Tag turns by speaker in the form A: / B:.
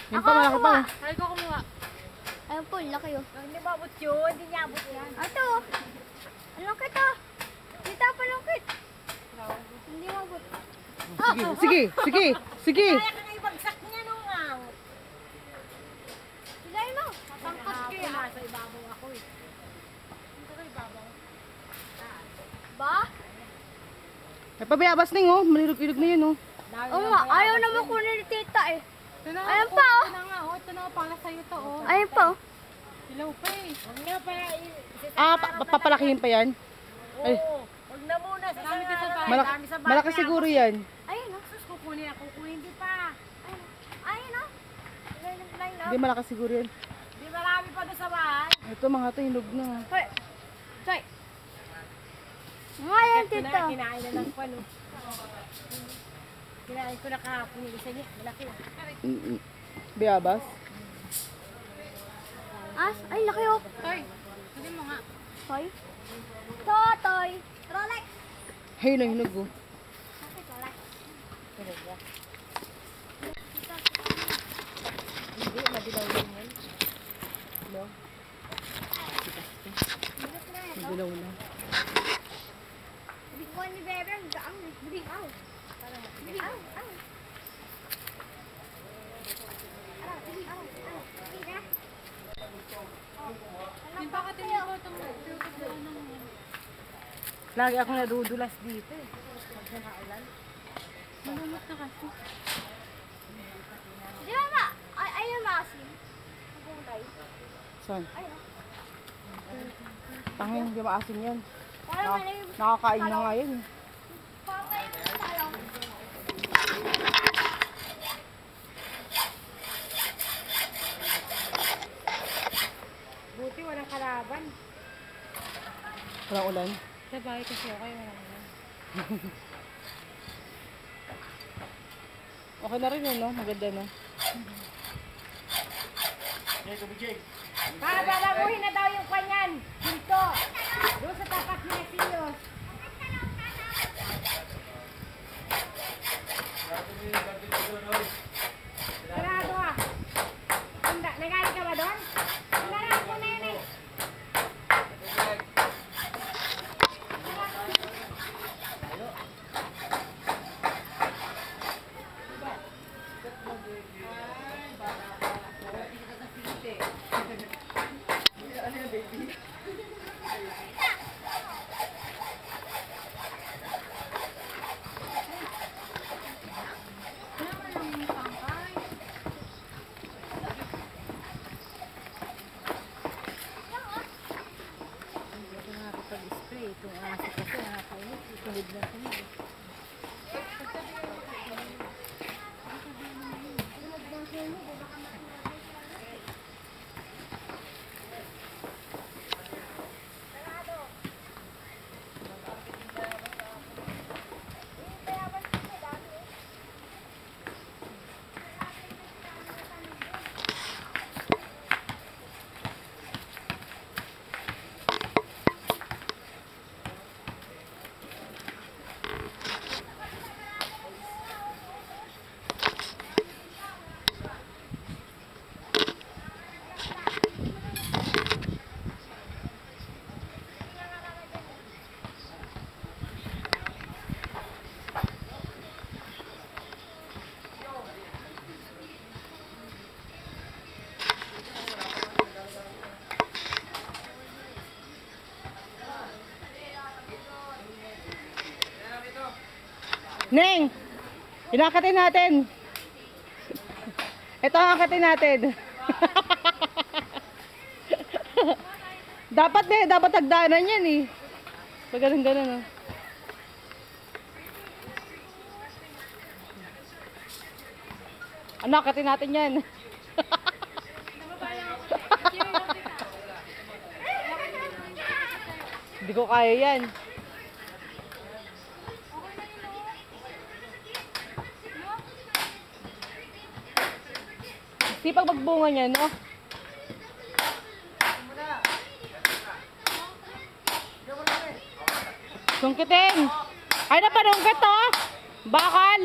A: Yan pa, malaki pa.
B: Ay, ko kumuha.
C: Ayun po, laki yun.
B: Hindi mabot yun. Hindi niya abot yan.
C: Ito. Ang laki to. Dito pa lungkit. Hindi mabot.
A: Sige, sige, sige.
B: Kaya ka nga ibagsak niya nung
C: Hilahin mo.
B: Matangkot kaya. Nasa ibabaw ako eh. Hindi ka ibabaw.
C: Ba?
A: Ay, pabayabas na yun, oh. Malilog-ilog na yun, oh.
C: Oo nga, ayaw naman kunin ni tita eh.
B: Ito na,
C: Ayun pa, oh.
B: Ito na nga, oh. Ito na, para sa'yo to, oh.
C: Ayun po.
B: Hilaw pa eh. Huwag na pa.
A: Ah, papalakihin pa yan? Ay.
B: Oo. Huwag na muna. Marami ka sa bahay.
A: Malaki,
B: Marami sa bahay.
A: malaki siguro yan.
C: Ayun o.
B: Sus, kukunin ako. Kukunin, hindi pa.
C: Ayun o. Line
A: Hindi,
C: up.
A: malaki siguro yan.
B: Hindi marami pa doon sa bahay.
A: Ito, mga to, hinog na.
C: Hoy. Hoy. Ngayon,
B: Ito na,
C: tito.
B: kinain na ng pano. Kinain ko na kahapon yung isa niya. Malaki.
A: Bayabas?
C: Ay, laki o.
B: Toy, hindi mo nga.
C: Hoy. Totoy. Rolex.
A: Hay na, hinog, oh.
C: Rolex.
B: Hindi, madilaw lang yan. No?
A: Dilaw na.
C: Bikuan ni Bebe, ang gaang. Bring out. Bring out.
B: Yung bakit hindi ko itong tutubuan ng
A: Lagi ako nadudulas dito, eh.
B: malumot na kasi.
C: Di ba ba? Ayun maasin. Ang kulay.
A: Saan?
C: Ayun.
A: Tangin, hindi maasin yan.
C: Parang mali.
A: Nakakain na nga yan, eh.
C: Parang mali yung talong.
B: Buti walang kalaban.
A: Walang ulan.
B: Sa bahay kasi ako kayo walang ulan.
A: Okay na rin yun, no? Maganda, no?
B: Babalabuhin na daw yung kanyan. Dito. Doon sa tapat niya Siyos. Sarado ah. Handa. Nagalit ka ba doon? Sarado ko na yun eh. Nakakapag-spray. Itong aso kasi nakakainit. Itulid na tulid.
A: Neng! Inakatin natin! Ito ang akatin natin. dapat hagdanan yan, eh. Pag ganun, oh. Ano, akatin natin yan. Hindi ko kaya yan. Sipag magbunga niya, no? Sungkitin! Ay, napanungkit, oh! Bakal!